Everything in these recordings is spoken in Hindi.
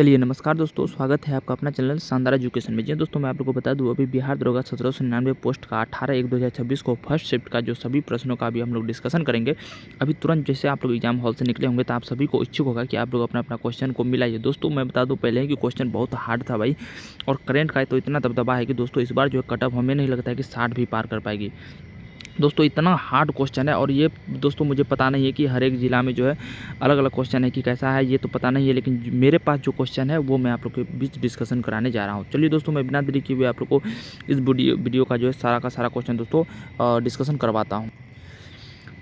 चलिए नमस्कार दोस्तों, स्वागत है आपका अपना चैनल शानदार एजुकेशन में। जी दोस्तों, मैं आप लोगों को बता दूं, अभी बिहार दरोगा 1799 पोस्ट का 18/1/2026 को फर्स्ट शिफ्ट का जो सभी प्रश्नों का अभी हम लोग डिस्कशन करेंगे। अभी तुरंत जैसे आप लोग एग्जाम हॉल से निकले होंगे तो आप सभी को इच्छुक होगा कि आप लोग अपना अपना क्वेश्चन को मिलाइए। दोस्तों मैं बता दूँ पहले ही कि क्वेश्चन बहुत हार्ड था भाई, और करेंट का तो इतना दबदबा है कि दोस्तों इस बार जो है कट ऑफ हमें नहीं लगता है कि 60 भी पार कर पाएगी। दोस्तों इतना हार्ड क्वेश्चन है, और ये दोस्तों मुझे पता नहीं है कि हर एक ज़िला में जो है अलग अलग क्वेश्चन है कि कैसा है, ये तो पता नहीं है, लेकिन मेरे पास जो क्वेश्चन है वो मैं आप लोग के बीच डिस्कशन कराने जा रहा हूँ। चलिए दोस्तों, मैं बिना देरी किए हुए आप लोग को इस वीडियो का जो है सारा का सारा क्वेश्चन दोस्तों डिस्कशन करवाता हूँ।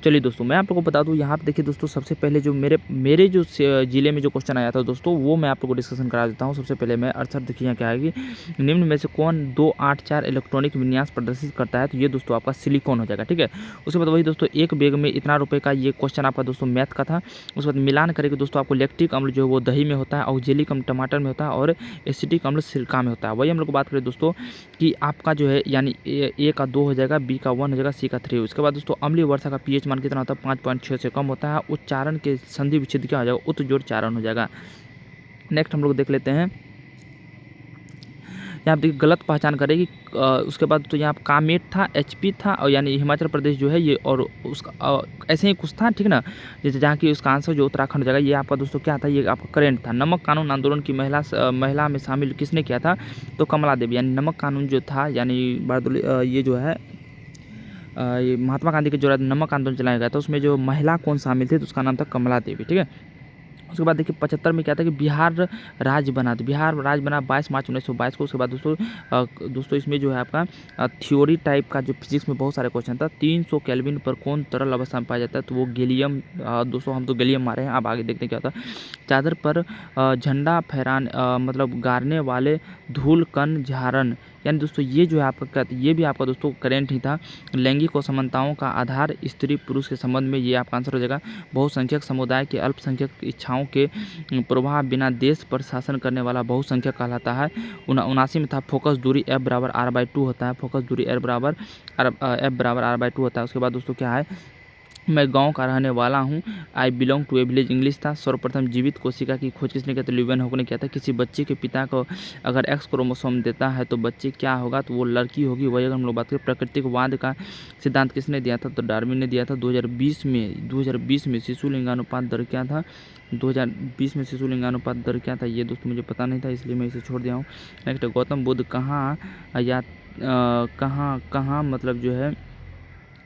चलिए दोस्तों, मैं आप लोगों को बता दूं, यहाँ पे देखिए दोस्तों, सबसे पहले जो मेरे जो ज़िले में जो क्वेश्चन आया था दोस्तों, वो मैं आप लोगों को डिस्कशन करा देता हूँ। सबसे पहले मैं अर्थात देखिए यहाँ क्या है कि निम्न में से कौन 284 इलेक्ट्रॉनिक विन्यास प्रदर्शित करता है, तो ये दोस्तों आपका सिलिकॉन हो जाएगा। ठीक है, उसके बाद वही दोस्तों एक बैग में इतना रुपये का ये क्वेश्चन आपका दोस्तों मैथ का था। उसके बाद मिलान करेंगे दोस्तों, आपको लैक्टिक अम्ल जो है वो दही में होता है, ऑक्जेलिक अम्ल टमाटर में होता है, और एसिटिक अम्ल सिरका में होता है। वही हम लोग बात करें दोस्तों कि आपका जो है यानी ए का 2 हो जाएगा, बी का 1 हो जाएगा, सी का 3। उसके बाद दोस्तों अम्लीय वर्षा का पीएच मान कितना होता है, 5.6 से कम होता है। उच्चारण के संधि विच्छेद क्या हो जाएगा, उत जोड़ चारण हो जाएगा। नेक्स्ट हम लोग देख लेते हैं, यहाँ देखिए गलत पहचान करेगी। उसके बाद तो यहाँ कामेट था, एचपी था, और यानी हिमाचल प्रदेश जो है ये, और उसका ऐसे ही कुछ था, ठीक ना, जैसे जहाँ की उसका आंसर जो उत्तराखंड हो जाएगा। ये आपका दोस्तों क्या था, ये आपका करेंट था। नमक कानून आंदोलन की महिला में शामिल किसने किया था, तो कमला देवी। यानी नमक कानून जो था, यानी ये जो है ये महात्मा गांधी के जो नमक आंदोलन चलाया गया था, उसमें जो महिला कौन शामिल थे, तो उसका नाम था कमला देवी। ठीक है, उसके बाद देखिए 75 में क्या था कि बिहार राज्य बना, तो बिहार राज्य बना 22 मार्च 1922 को। उसके बाद दोस्तों इसमें जो है आपका थ्योरी टाइप का जो फिजिक्स में बहुत सारे क्वेश्चन था। 300 केल्विन पर कौन तरल अवस्था में पाया जाता है, तो वो गैलियम। दोस्तों हम तो गैलियम मारे हैं, अब आगे देखते हैं क्या होता है। चादर पर झंडा फहराने मतलब गाड़ने वाले धूल कण झारण, यानी दोस्तों ये जो है आपका, ये भी आपका दोस्तों करेंट ही था। लैंगिक असमानताओं का आधार स्त्री पुरुष के संबंध में, ये आपका आंसर हो जाएगा। बहुसंख्यक समुदाय के अल्पसंख्यक इच्छाओं के प्रभाव बिना देश पर शासन करने वाला बहुसंख्यक कहलाता है। 79 में था फोकस दूरी F बराबर R/2 होता है। फोकस दूरी F बराबर R/2 होता है। उसके बाद दोस्तों क्या है, मैं गांव का रहने वाला हूं, I belong to a village, English था। सर्वप्रथम जीवित कोशिका की खोज किसने किया, तो ल्यूवेनहॉक ने किया था। किसी बच्चे के पिता को अगर एक्स क्रोमोसोम देता है तो बच्चे क्या होगा, तो वो लड़की होगी। वही अगर हम लोग बात करें प्राकृतिकवाद का सिद्धांत किसने दिया था, तो डार्विन ने दिया था। 2020 में शिशु लिंगानुपात दर क्या था, 2020 में शिशु लिंगानुपात दर क्या था, ये दोस्तों मुझे पता नहीं था, इसलिए मैं इसे छोड़ दिया हूँ। नेक्स्ट, गौतम बुद्ध कहाँ मतलब जो है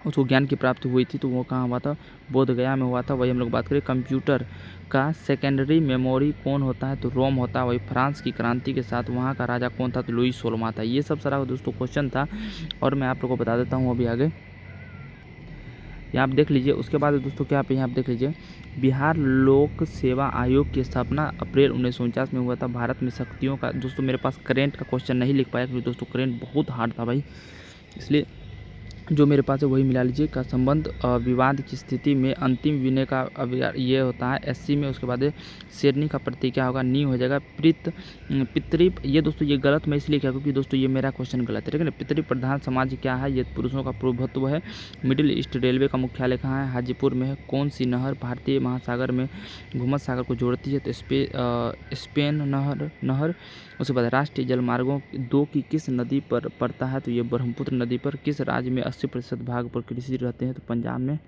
उसको ज्ञान की प्राप्ति हुई थी, तो वो कहाँ हुआ था, बोध गया में हुआ था। वही हम लोग बात करें कंप्यूटर का सेकेंडरी मेमोरी कौन होता है, तो रोम होता है। वही फ्रांस की क्रांति के साथ वहाँ का राजा कौन था, तो लुई 16वां था। ये सब सारा दोस्तों क्वेश्चन था, और मैं आप लोगों को बता देता हूँ अभी आगे, यहाँ आप देख लीजिए। उसके बाद दोस्तों क्या पे यहाँ आप देख लीजिए, बिहार लोक सेवा आयोग की स्थापना अप्रैल 1949 में हुआ था। भारत में शक्तियों का, दोस्तों मेरे पास करेंट का क्वेश्चन नहीं लिख पाया क्योंकि दोस्तों करेंट बहुत हार्ड था भाई, इसलिए जो मेरे पास है वही मिला लीजिए। का संबंध विवाद की स्थिति में अंतिम विनय का ये होता है एससी में। उसके बाद शेरनी का प्रतीक क्या होगा, नी हो जाएगा। पितृ, ये दोस्तों ये गलत मैं इसलिए क्या, क्योंकि दोस्तों ये मेरा क्वेश्चन गलत है, ठीक है ना। पितृ प्रधान समाज क्या है, ये पुरुषों का प्रभुत्व है। मिडिल ईस्ट रेलवे का मुख्यालय कहाँ है, हाजीपुर में है। कौन सी नहर भारतीय महासागर में भूमध्य सागर को जोड़ती है, तो स्पेन नहर। उसके बाद राष्ट्रीय जलमार्गों 2 की किस नदी पर पड़ता है, तो ये ब्रह्मपुत्र नदी पर। किस राज्य में 80% भाग पर कृषि रहते हैं, तो पंजाब में।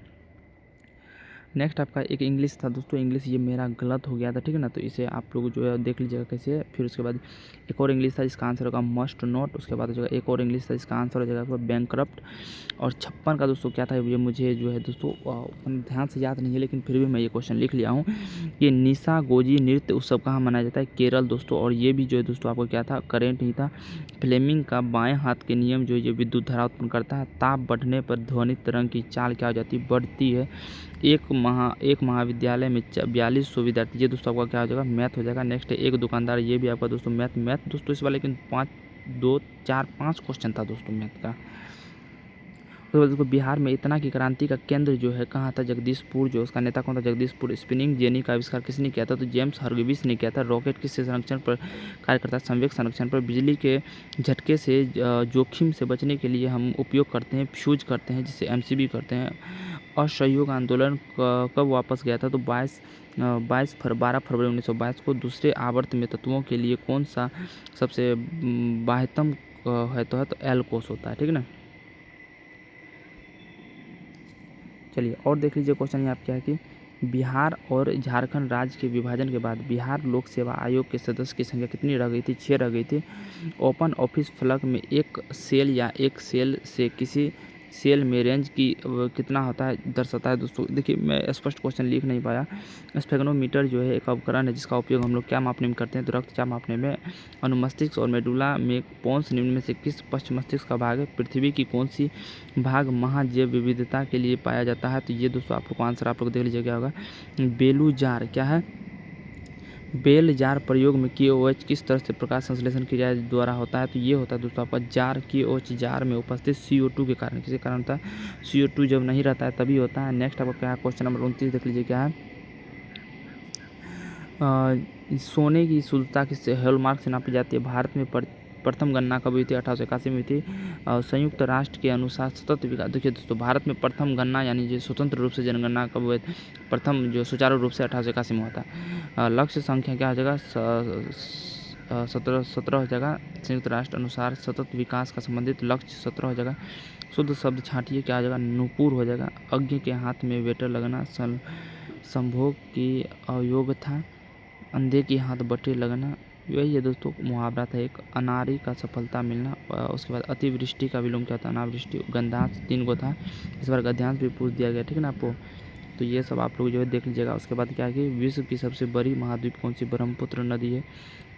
नेक्स्ट आपका एक इंग्लिश था दोस्तों, इंग्लिश ये मेरा गलत हो गया था, ठीक है ना, तो इसे आप लोग जो है देख लीजिएगा कैसे है। फिर उसके बाद एक और इंग्लिश था जिसका आंसर होगा मस्ट नॉट। उसके बाद हो जाएगा एक और इंग्लिश था जिसका आंसर हो जाएगा आपका बैंकरप्ट। और 56 का दोस्तों क्या था, ये मुझे जो है दोस्तों ध्यान से याद नहीं है, लेकिन फिर भी मैं ये क्वेश्चन लिख लिया हूँ। ये निशा गोजी नृत्य उत्सव कहाँ मनाया जाता है, केरल दोस्तों। और ये भी जो है दोस्तों आपको क्या था, करेंट ही था। फ्लेमिंग का बाएं हाथ के नियम जो ये विद्युत धारा उत्पन्न करता है। ताप बढ़ने पर ध्वनि तरंग की चाल क्या हो जाती है, बढ़ती है। एक महाविद्यालय में 4200 विद्यार्थी, ये दोस्तों आपका क्या हो जाएगा, मैथ हो जाएगा। नेक्स्ट है एक दुकानदार, ये भी आपका दोस्तों मैथ दोस्तों इस वाले, लेकिन 5 क्वेश्चन था दोस्तों मैथ का। तो देखो बिहार में इतना की क्रांति का केंद्र जो है कहाँ था, जगदीशपुर। जो उसका नेता कौन था, जगदीशपुर। स्पिनिंग जेनी का आविष्कार किसने किया था, तो जेम्स हर्ग्रीव्स ने किया था। रॉकेट किस संरक्षण पर कार्य करता है, संवेग संरक्षण पर। बिजली के झटके से जोखिम से बचने के लिए हम उपयोग करते हैं, फ्यूज करते हैं, जिसे एमसीबी करते हैं। असहयोग आंदोलन कब वापस गया था? तो 12 फरवरी 1922 को। दूसरे आवर्त में तत्वों के लिए कौन सा सबसे बाह्यतम है? तो एल कोष होता है, ठीक है ना। चलिए और देख लीजिए क्वेश्चन यहाँ क्या है कि बिहार और झारखंड राज्य के विभाजन के बाद बिहार लोक सेवा आयोग के सदस्य की संख्या कितनी रह गई थी? 6 रह गई थी। ओपन ऑफिस फलक में एक सेल या एक सेल से किसी सेल में रेंज की कितना होता है दर्शाता है? दोस्तों देखिए मैं स्पष्ट क्वेश्चन लिख नहीं पाया। स्फेगनोमीटर जो है एक उपकरण है जिसका उपयोग हम लोग क्या मापने में करते हैं? तो रक्तचाप मापने में। अनुमस्तिष्क और मेडुला में पोन्स निम्न में से किस पश्च मस्तिष्क का भाग है? पृथ्वी की कौन सी भाग महाजैव विविधता के लिए पाया जाता है? तो ये दोस्तों आप लोग को आंसर आप लोग देख लीजिए क्या होगा। बेलू जार क्या है? बेल जार प्रयोग में KOH किस तरह से प्रकाश संश्लेषण क्रिया द्वारा होता है? तो ये होता है दोस्तों आपका जार KOH जार में उपस्थित CO2 के कारण। किसी कारण होता है? CO2 जब नहीं रहता है तभी होता है। नेक्स्ट आपका क्या है? क्वेश्चन नंबर 29 देख लीजिए क्या है। सोने की शुद्धता किस हॉलमार्क से नापी जाती है? भारत में प्रथम गणना कब हुई थी? 1881 में हुई थी। संयुक्त राष्ट्र के अनुसार सतत विकास। देखिए दोस्तों भारत में प्रथम गणना यानी जो स्वतंत्र रूप से जनगणना कब हुए? प्रथम जो सुचारू रूप से 1881 में होता है। लक्ष्य संख्या क्या हो जाएगा? 17 हो जाएगा। संयुक्त राष्ट्र अनुसार सतत विकास का संबंधित लक्ष्य 17 हो जाएगा। शुद्ध शब्द छांटिए क्या हो जाएगा? नुपुर हो जाएगा। अज्ञ के हाथ में वेटर लगना संभोग की अयोग था। अंधे के हाथ बटे लगना यही है दोस्तों मुहावरा था एक। अनारी का सफलता मिलना। उसके बाद अतिवृष्टि का विलोम क्या था? अनावृष्टि। गंधांश 3 को था। इस बार गद्यांश भी पूछ दिया गया, ठीक है ना आपको। तो ये सब आप लोग जो है देख लीजिएगा। उसके बाद क्या है कि विश्व की सबसे बड़ी महाद्वीप कौन सी? ब्रह्मपुत्र नदी है।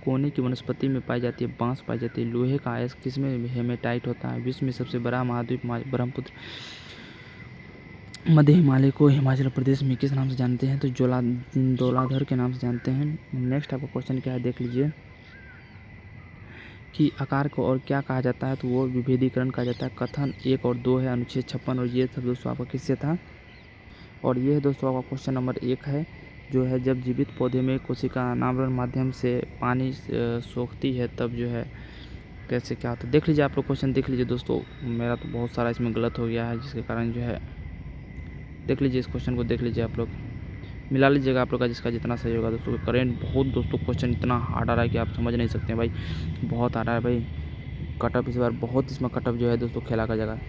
कोने की वनस्पति में पाई जाती है? बांस पाई जाती है। लोहे का अयस्क किसमें हेमेटाइट होता है? विश्व में सबसे बड़ा महाद्वीप ब्रह्मपुत्र। मध्य हिमालय को हिमाचल प्रदेश में किस नाम से जानते हैं? तो धौलाधर के नाम से जानते हैं। नेक्स्ट आपका क्वेश्चन क्या है देख लीजिए कि आकार को और क्या कहा जाता है? तो वो विभेदीकरण कहा जाता है। कथन 1 और 2 है, अनुच्छेद 56। और ये सब दोस्तों आपका किससे था? और ये है दोस्तों आपका क्वेश्चन नंबर 1 है जो है जब जीवित पौधे में कोशिका अनावरण माध्यम से पानी सोखती है तब जो है कैसे क्या होता है? देख लीजिए आप लोग क्वेश्चन देख लीजिए दोस्तों। मेरा तो बहुत सारा इसमें गलत हो गया है जिसके कारण जो है देख लीजिए इस क्वेश्चन को देख लीजिए आप लोग मिला लीजिएगा आप लोग का जिसका जितना सही होगा दोस्तों। करेंट बहुत दोस्तों क्वेश्चन इतना हार्ड आ रहा है कि आप समझ नहीं सकते हैं भाई। बहुत आ रहा है भाई कटअप इस बार बहुत इसमें कटअप जो है दोस्तों खेला का जगह।